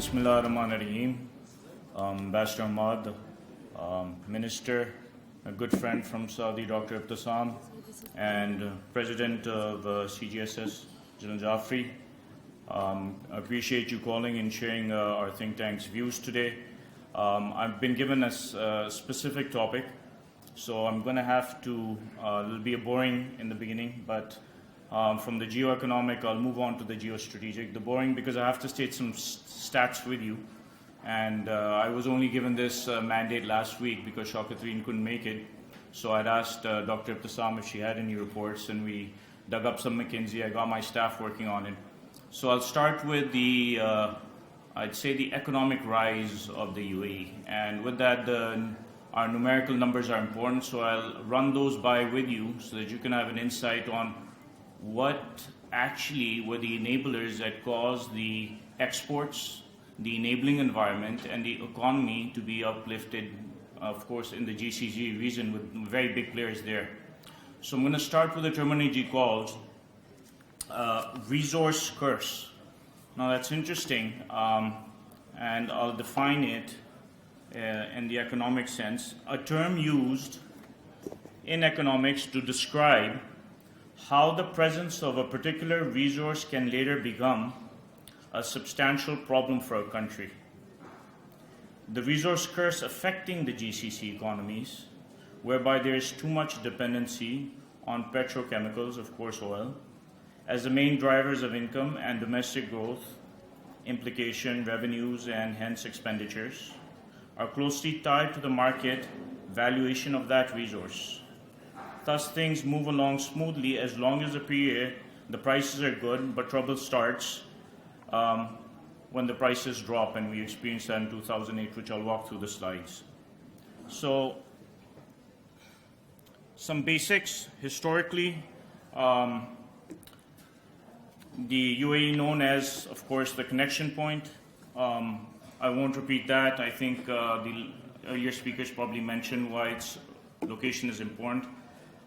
Bismillah ar-Rahman ar-Rahim. Ambassador Ahmad, Minister, a good friend from Saudi, Dr. Ibtisam, and President of CGSS, General Jafri. I appreciate you calling and sharing our think tank's views today. I've been given a specific topic, so I'm going to have to, it'll be boring in the beginning, but from the geo-economic, I'll move on to the geostrategic. The boring because I have to state some stats with you. And I was only given this mandate last week because Shaukatreen couldn't make it. So I'd asked Dr. Ibtisam if she had any reports, and we dug up some McKinsey. I got my staff working on it. So I'll start with the, I'd say the economic rise of the UAE. And with that, our numerical numbers are important. So I'll run those by with you so that you can have an insight on what actually were the enablers that caused the exports, the enabling environment, and the economy to be uplifted, of course, in the GCC region with very big players there. So I'm going to start with a terminology called resource curse. Now that's interesting, and I'll define it in the economic sense. A term used in economics to describe how the presence of a particular resource can later become a substantial problem for a country. The resource curse affecting the GCC economies, whereby there is too much dependency on petrochemicals, of course oil, as the main drivers of income and domestic growth, implication, revenues, and hence expenditures, are closely tied to the market valuation of that resource. Thus, things move along smoothly as long as the prices are good, but trouble starts when the prices drop, and we experienced that in 2008, which I'll walk through the slides. So, some basics. Historically, the UAE known as, of course, the connection point. I won't repeat that. I think the earlier speakers probably mentioned why its location is important.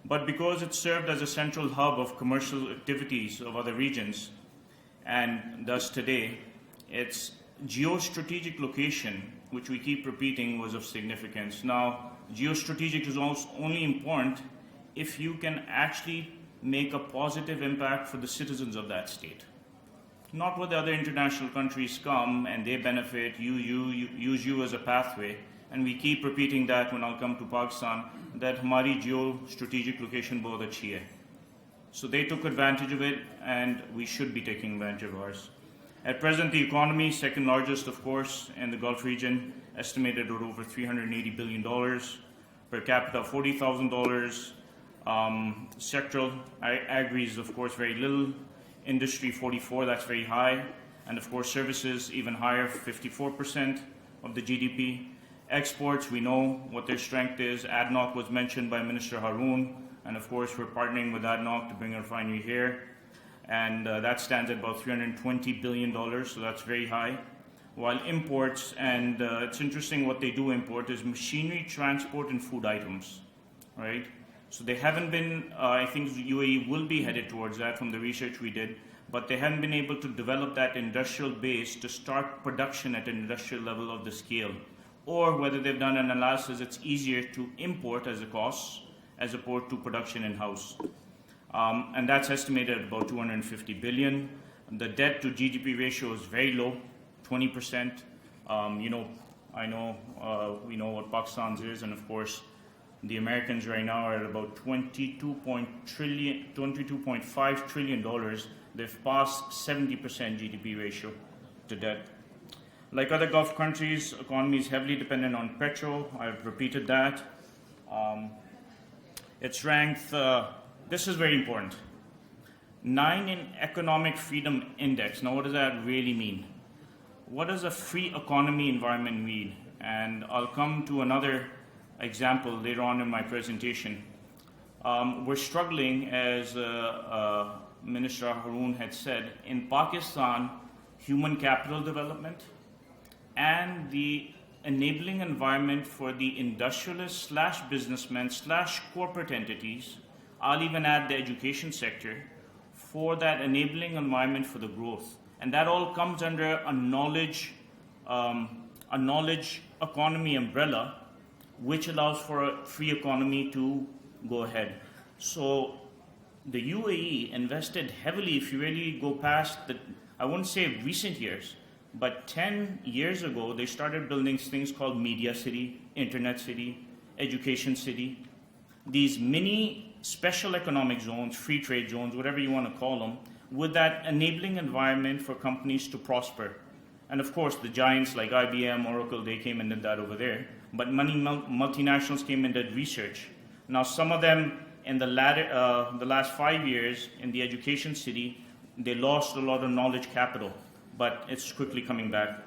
But because it served as a central hub of commercial activities of other regions, and thus today, its geostrategic location, which we keep repeating, was of significance. Now, geostrategic is also only important if you can actually make a positive impact for the citizens of that state. Not where the other international countries come and they benefit, use you as a pathway. And we keep repeating that when I'll come to Pakistan, that Hamari geostrategic location bahut achhi hai. So they took advantage of it, and we should be taking advantage of ours. At present, the economy, second largest, of course, in the Gulf region, estimated at over $380 billion, per capita $40,000, sectoral agris, of course, very little, industry 44, that's very high, and of course services even higher, 54% of the GDP. Exports, we know what their strength is. ADNOC was mentioned by Minister Haroon, and of course we're partnering with ADNOC to bring a refinery here, and that stands at about $320 billion, so that's very high. While imports, and it's interesting what they do import, is machinery, transport, and food items, right? So they haven't been, I think the UAE will be headed towards that from the research we did, but they haven't been able to develop that industrial base to start production at an industrial level of the scale. Or whether they've done an analysis, it's easier to import as a cost as opposed to production in-house. And that's estimated at about $250 billion. The debt to GDP ratio is very low, 20%. We know what Pakistan's is, and of course, the Americans right now are at about $22.5 trillion. They've passed 70% GDP ratio to debt. Like other Gulf countries, economy is heavily dependent on petrol. I've repeated that. Its ranked, this is very important, 9 in Economic Freedom Index. Now, what does that really mean? What does a free economy environment mean? And I'll come to another example later on in my presentation. We're struggling, as Minister Haroon had said, in Pakistan, human capital development and the enabling environment for the industrialists / businessmen / corporate entities. I'll even add the education sector for that enabling environment for the growth. And that all comes under a knowledge a knowledge economy umbrella which allows for a free economy to go ahead. So the UAE invested heavily, if you really go past the, I wouldn't say recent years, but 10 years ago, they started building things called Media City, Internet City, Education City. These mini special economic zones, free trade zones, whatever you want to call them, with that enabling environment for companies to prosper. And of course, the giants like IBM, Oracle, they came and did that over there. But many multinationals came and did research. Now, some of them in the last 5 years in the education city, they lost a lot of knowledge capital, but it's quickly coming back.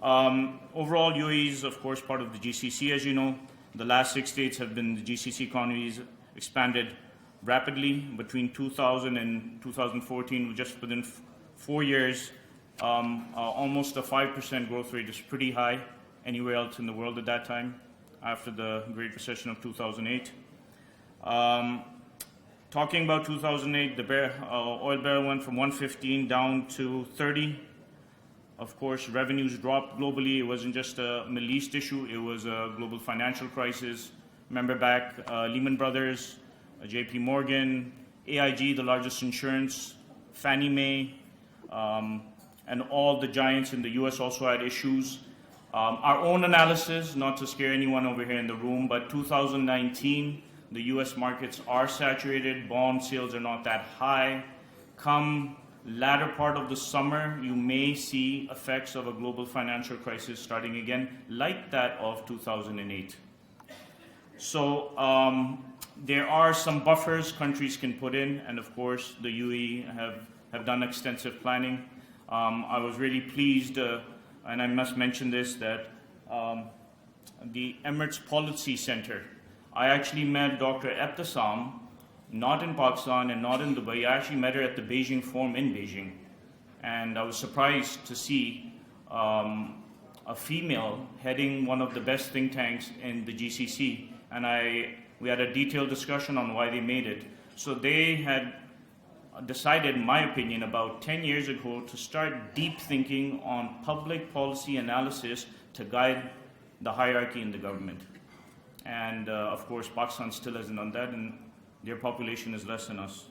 Overall, UAE is, of course, part of the GCC, as you know. The last 6 states have been the GCC economies expanded rapidly. Between 2000 and 2014, just within 4 years, almost a 5% growth rate is pretty high anywhere else in the world at that time, after the Great Recession of 2008. Talking about 2008, the oil barrel went from 115 down to 30. Of course, revenues dropped globally. It wasn't just a Middle East issue, it was a global financial crisis. Remember back, Lehman Brothers, JP Morgan, AIG, the largest insurance, Fannie Mae, and all the giants in the US also had issues. Our own analysis, not to scare anyone over here in the room, but 2019, the US markets are saturated, bond sales are not that high. Come latter part of the summer, you may see effects of a global financial crisis starting again, like that of 2008. So there are some buffers countries can put in, and of course the UAE have done extensive planning. I was really pleased, and I must mention this, that the Emirates Policy Center, I actually met Dr. Ebtisam, not in Pakistan and not in Dubai. I actually met her at the Beijing Forum in Beijing. And I was surprised to see a female heading one of the best think tanks in the GCC. And we had a detailed discussion on why they made it. So they had decided, in my opinion, about 10 years ago to start deep thinking on public policy analysis to guide the hierarchy in the government. And of course, Pakistan still hasn't done that, and their population is less than us.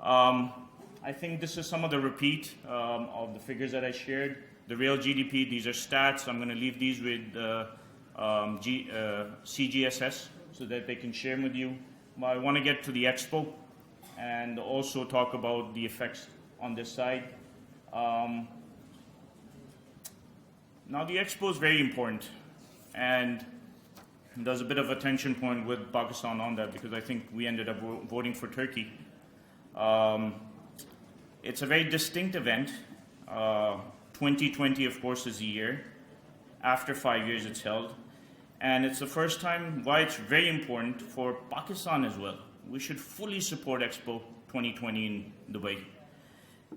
I think this is some of the repeat of the figures that I shared. The real GDP, these are stats. I'm going to leave these with CGSS so that they can share with you. But I want to get to the Expo and also talk about the effects on this side. Now, the Expo is very important, and there's a bit of a tension point with Pakistan on that because I think we ended up voting for Turkey. It's a very distinct event. 2020, of course, is the year. After 5 years, it's held. And it's the first time why it's very important for Pakistan as well. We should fully support Expo 2020 in Dubai.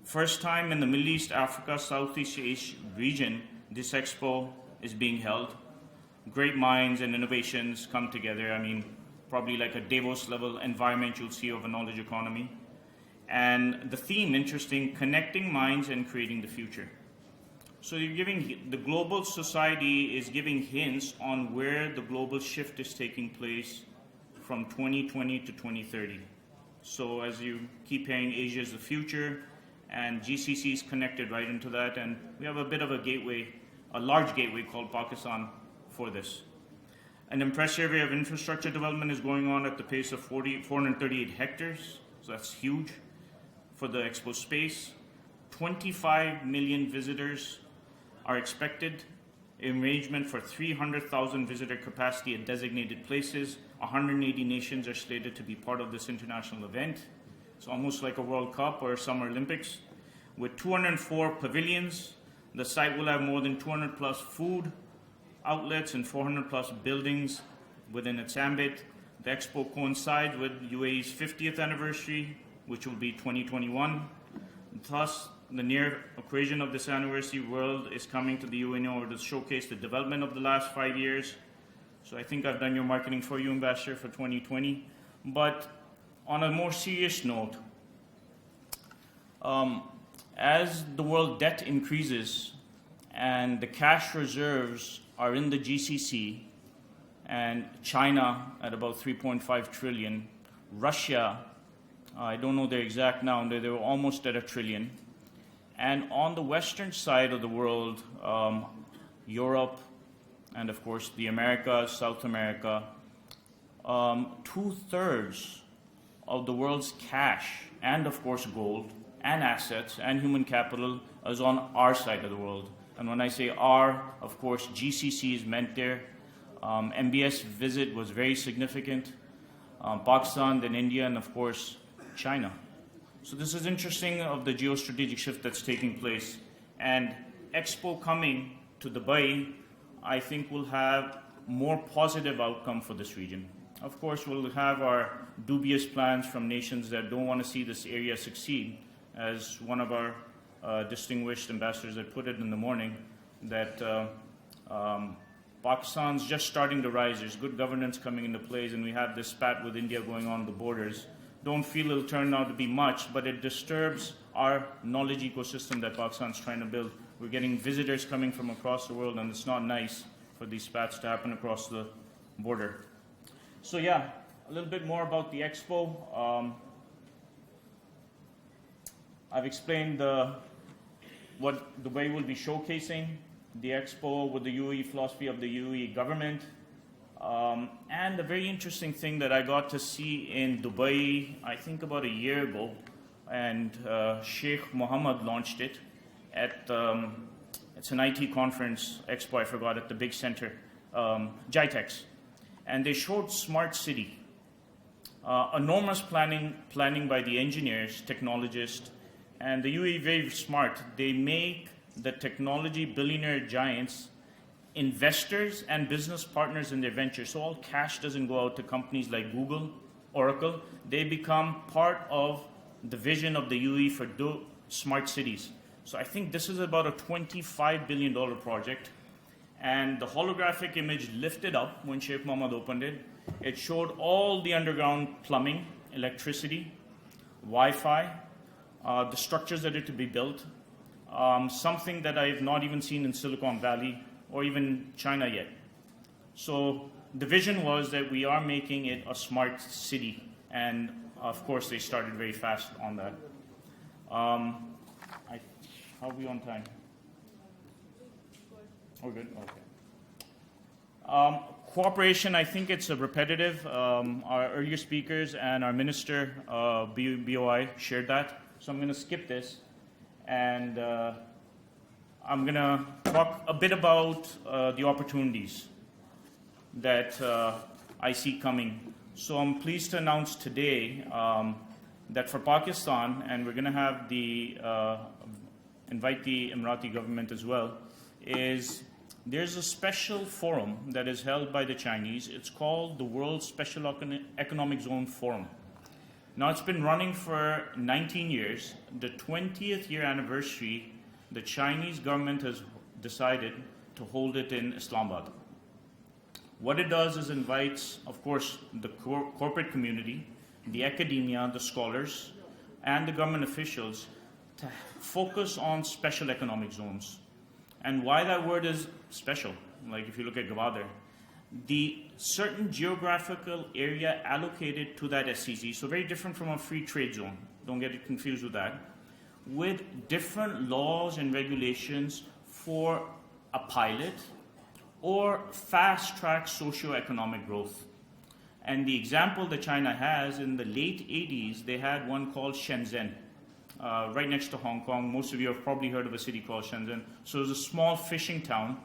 First time in the Middle East, Africa, Southeast Asia region, this Expo is being held. Great minds and innovations come together. I mean, probably like a Davos level environment you'll see of a knowledge economy. And the theme, interesting, connecting minds and creating the future. So you're giving, the global society is giving hints on where the global shift is taking place from 2020 to 2030. So as you keep hearing, Asia is the future, and GCC is connected right into that, and we have a bit of a gateway, a large gateway called Pakistan for this. An impressive area of infrastructure development is going on at the pace of 438 hectares, so that's huge for the Expo space. 25 million visitors are expected. Arrangement for 300,000 visitor capacity at designated places. 180 nations are slated to be part of this international event. It's almost like a World Cup or Summer Olympics. With 204 pavilions, the site will have more than 200 plus food outlets and 400 plus buildings within its ambit. The Expo coincides with UAE's 50th anniversary, which will be 2021. Thus, the near occasion of this anniversary, world is coming to the UAE in order to showcase the development of the last 5 years. So I think I've done your marketing for you, Ambassador, for 2020. But on a more serious note, as the world debt increases and the cash reserves are in the GCC, and China at about 3.5 trillion. Russia, I don't know their exact now, they were almost at $1 trillion. And on the western side of the world, Europe, and of course the Americas, South America, 2/3 of the world's cash, and of course gold, and assets, and human capital is on our side of the world. And when I say our, of course, GCC is meant there. MBS visit was very significant. Pakistan, then India, and of course, China. So this is interesting of the geostrategic shift that's taking place. And Expo coming to Dubai, I think will have more positive outcome for this region. Of course, we'll have our dubious plans from nations that don't want to see this area succeed. As one of our distinguished ambassadors had put it in the morning, that Pakistan's just starting to rise. There's good governance coming into place, and we have this spat with India going on the borders. Don't feel it'll turn out to be much, but it disturbs our knowledge ecosystem that Pakistan's trying to build. We're getting visitors coming from across the world, and it's not nice for these spats to happen across the border. So yeah, a little bit more about the Expo. I've explained what Dubai will be showcasing, the Expo with the UAE philosophy of the UAE government. And a very interesting thing that I got to see in Dubai, I think about a year ago, and Sheikh Mohammed launched it at, it's an IT conference, Expo, I forgot, at the big center, GITEX. And they showed smart city, enormous planning by the engineers, technologists, and the UAE very smart. They make the technology billionaire giants investors and business partners in their ventures. So all cash doesn't go out to companies like Google, Oracle. They become part of the vision of the UAE for smart cities. So I think this is about a $25 billion project. And the holographic image lifted up when Sheikh Mohammed opened it. It showed all the underground plumbing, electricity, Wi-Fi, the structures that are to be built, something that I've not even seen in Silicon Valley or even China yet. So the vision was that we are making it a smart city, and of course they started very fast on that. How are we on time? Oh, good. Okay. Cooperation, I think it's a repetitive. Our earlier speakers and our minister, BOI, shared that. So I'm going to skip this, and I'm going to talk a bit about the opportunities that I see coming. So I'm pleased to announce today that for Pakistan, and we're going to have invite the Emirati government as well, is there's a special forum that is held by the Chinese. It's called the World Special Economic Zone Forum. Now, it's been running for 19 years. The 20th year anniversary, the Chinese government has decided to hold it in Islamabad. What it does is invites, of course, the corporate community, the academia, the scholars, and the government officials to focus on special economic zones. And why that word is special, like if you look at Gwadar, the certain geographical area allocated to that SCZ, so very different from a free trade zone, don't get it confused with that, with different laws and regulations for a pilot or fast-track socio-economic growth. And the example that China has, in the late 80s, they had one called Shenzhen, right next to Hong Kong. Most of you have probably heard of a city called Shenzhen. So it was a small fishing town,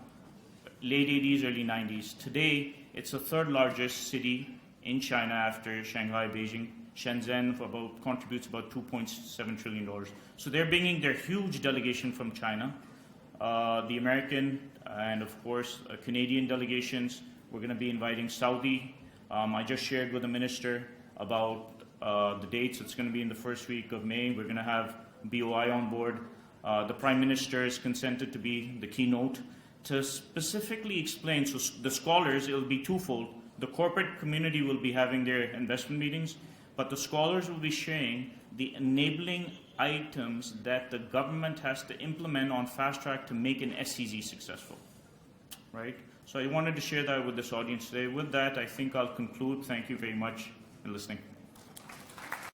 late 80s, early 90s. Today, it's the third largest city in China after Shanghai, Beijing. Shenzhen contributes about $2.7 trillion. So they're bringing their huge delegation from China, the American and, of course, Canadian delegations. We're going to be inviting Saudi. I just shared with the minister about the dates. It's going to be in the first week of May. We're going to have BOI on board. The Prime Minister has consented to be the keynote to specifically explain. So the scholars, it will be twofold. The corporate community will be having their investment meetings, but the scholars will be sharing the enabling items that the government has to implement on fast track to make an SCZ successful, right? So I wanted to share that with this audience today. With that, I think I'll conclude. Thank you very much for listening.